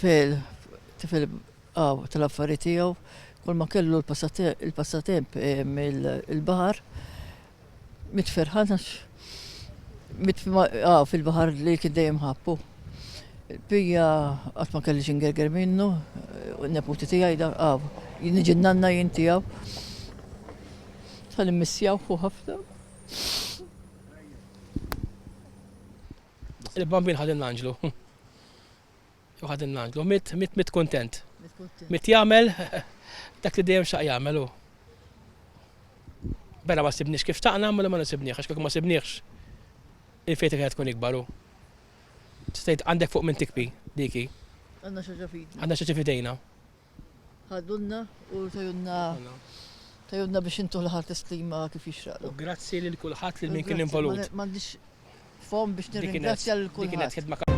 tifel tal-affarijiet tiegħu, kull ma kellu l-passatemp il-baħar, mitferħan fil-baħar li kien dejjem ħabbu. Bija qatt ma kellix ingerger minnu, n-neputi tiegħi niġi nanna jien tiegħu. Tal-immissjaw ħafna. Il-bambin ħadin l-anġlu. Ħadin l-anġlu, mit kontent. Mit jagħmel dak li dejjem xaq jagħmel hu. Bella ma sibniex kif taqna ma nisibniex, għax kieku ma sibniex il-fejtek qed tkun ikbar hu. Stejt għandek fuq minn tikbi diki. Għandna xi fidna. Għandna xi fidejna. Ħadulna u tajunna biex intu l-ħar testima kif jixraqlu. Grazzi lil kulħadd li min kien involut. M'għandix fom biex nirringrazzja lil kulħadd.